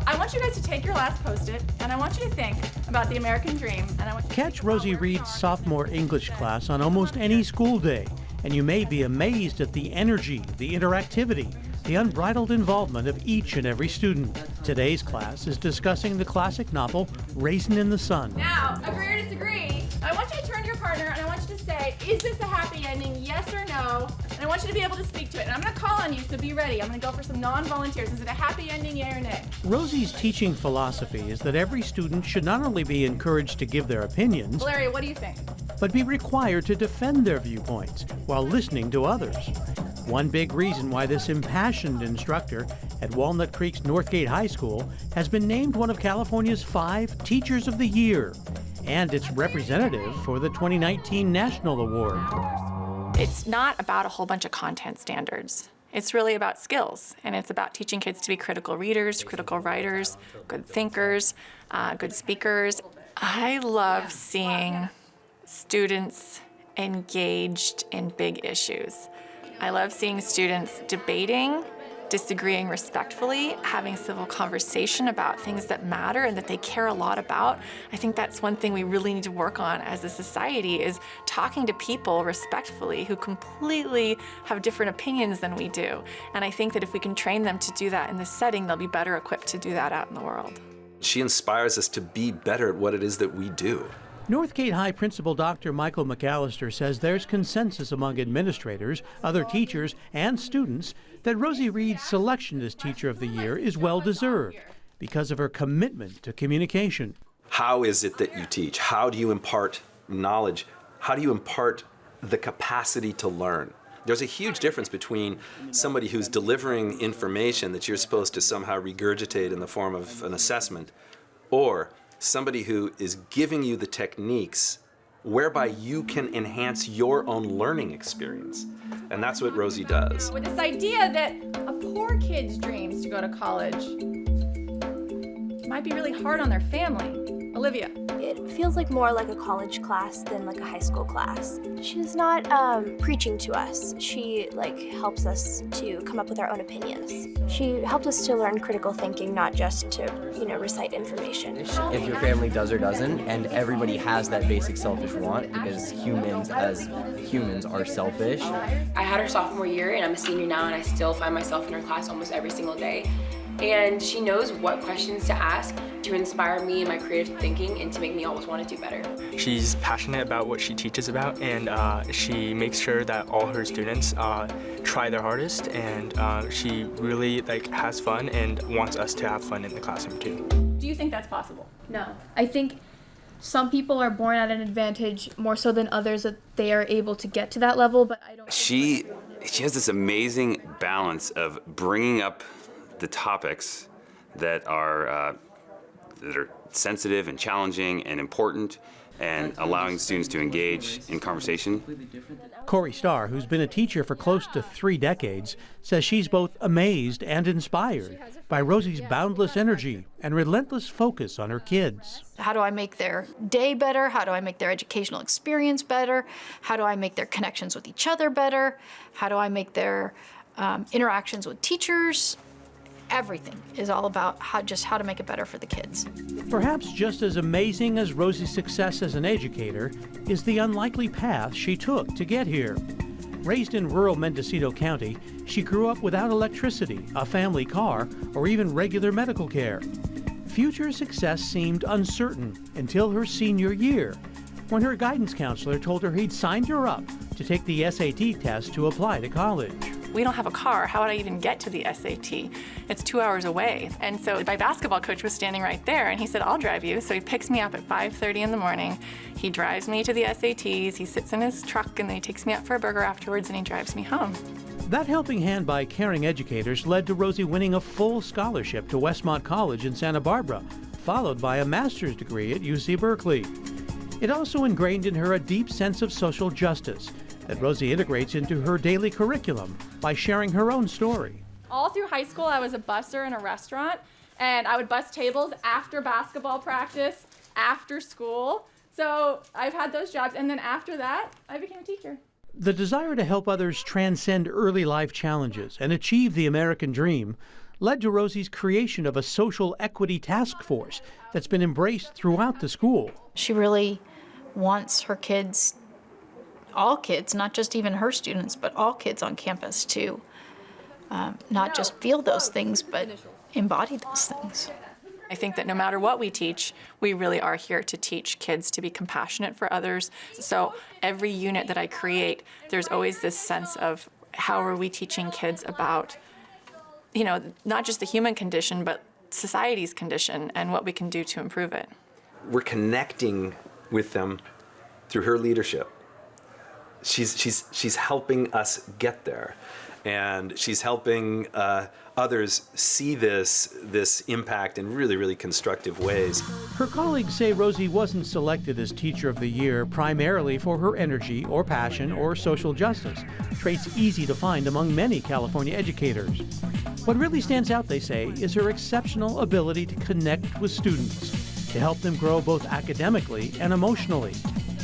I want you guys to take your last Post-it, and I want you to think about the American dream. And I want you to Catch Rosie Reid's sophomore English class on almost any school day, and you may be amazed at the energy, the interactivity, the unbridled involvement of each and every student. Today's class is discussing the classic novel, Raisin in the Sun. Now, agree or disagree, I want you to turn to your partner and I want you to say, is this a happy ending, yes or no? And I want you to be able to speak to it. And I'm gonna call on you, so be ready. I'm gonna go for some non-volunteers. Is it a happy ending, yay or nay? Rosie's teaching philosophy is that every student should not only be encouraged to give their opinions, Valeria, what do you think? but be required to defend their viewpoints while listening to others. One big reason why this impassioned instructor at Walnut Creek's Northgate High School has been named one of California's 5 Teachers of the Year, and its representative for the 2019 National Award. It's not about a whole bunch of content standards. It's really about skills, and it's about teaching kids to be critical readers, critical writers, good thinkers, good speakers. I love seeing students engaged in big issues. I love seeing students debating, disagreeing respectfully, having civil conversation about things that matter and that they care a lot about. I think that's one thing we really need to work on as a society, is talking to people respectfully who completely have different opinions than we do. And I think that if we can train them to do that in this setting, they'll be better equipped to do that out in the world. She inspires us to be better at what it is that we do. Northgate High Principal Dr. Michael McAlister says there's consensus among administrators, other teachers, and students that Rosie Reid's selection as Teacher of the Year is well-deserved because of her commitment to communication. How is it that you teach? How do you impart knowledge? How do you impart the capacity to learn? There's a huge difference between somebody who's delivering information that you're supposed to somehow regurgitate in the form of an assessment, or somebody who is giving you the techniques whereby you can enhance your own learning experience. And that's what Rosie does. With this idea that a poor kid's dreams to go to college might be really hard on their family. Olivia. It feels like more like a college class than like a high school class. She's not preaching to us. She helps us to come up with our own opinions. She helped us to learn critical thinking, not just to, recite information. If your family does or doesn't, and everybody has that basic selfish want, because humans as humans are selfish. I had her sophomore year and I'm a senior now, and I still find myself in her class almost every single day. And she knows what questions to ask to inspire me in my creative thinking and to make me always want to do better. She's passionate about what she teaches about, and she makes sure that all her students try their hardest, and she really has fun and wants us to have fun in the classroom too. Do you think that's possible? No. I think some people are born at an advantage more so than others, that they are able to get to that level, but I don't. She has this amazing balance of bringing up the topics that are sensitive and challenging and important, and allowing students to engage in conversation. Cori Starr, who's been a teacher for close to 3 decades, says she's both amazed and inspired by Rosie's boundless energy and relentless focus on her kids. How do I make their day better? How do I make their educational experience better? How do I make their connections with each other better? How do I make their interactions with teachers? Everything is all about how to make it better for the kids. Perhaps just as amazing as Rosie's success as an educator is the unlikely path she took to get here. Raised in rural Mendocino County, she grew up without electricity, a family car, or even regular medical care. Future success seemed uncertain until her senior year, when her guidance counselor told her he'd signed her up to take the SAT test to apply to college. We don't have a car. How would I even get to the SAT? It's 2 hours away. And so my basketball coach was standing right there, and he said, I'll drive you. So he picks me up at 5:30 in the morning. He drives me to the SATs. He sits in his truck, and then he takes me out for a burger afterwards, and he drives me home. That helping hand by caring educators led to Rosie winning a full scholarship to Westmont College in Santa Barbara, followed by a master's degree at UC Berkeley. It also ingrained in her a deep sense of social justice that Rosie integrates into her daily curriculum by sharing her own story. All through high school, I was a busser in a restaurant, and I would bus tables after basketball practice, after school. So I've had those jobs, and then after that, I became a teacher. The desire to help others transcend early life challenges and achieve the American dream led to Rosie's creation of a social equity task force that's been embraced throughout the school. She really wants her kids, all kids, not just even her students, but all kids on campus to not just feel those things, but embody those things. I think that no matter what we teach, we really are here to teach kids to be compassionate for others. So every unit that I create, there's always this sense of how are we teaching kids about, not just the human condition, but society's condition and what we can do to improve it. We're connecting with them through her leadership. She's helping us get there, and she's helping others see this impact in really, really constructive ways. Her colleagues say Rosie wasn't selected as Teacher of the Year primarily for her energy or passion or social justice, traits easy to find among many California educators. What really stands out, they say, is her exceptional ability to connect with students, to help them grow both academically and emotionally,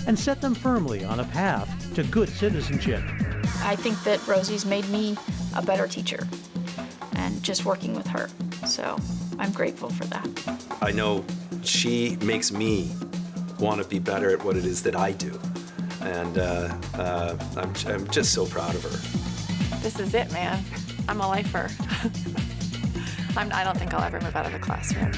and set them firmly on a path to good citizenship. I think that Rosie's made me a better teacher, and just working with her. So I'm grateful for that. I know she makes me want to be better at what it is that I do. And I'm just so proud of her. This is it, man. I'm a lifer. I don't think I'll ever move out of the classroom.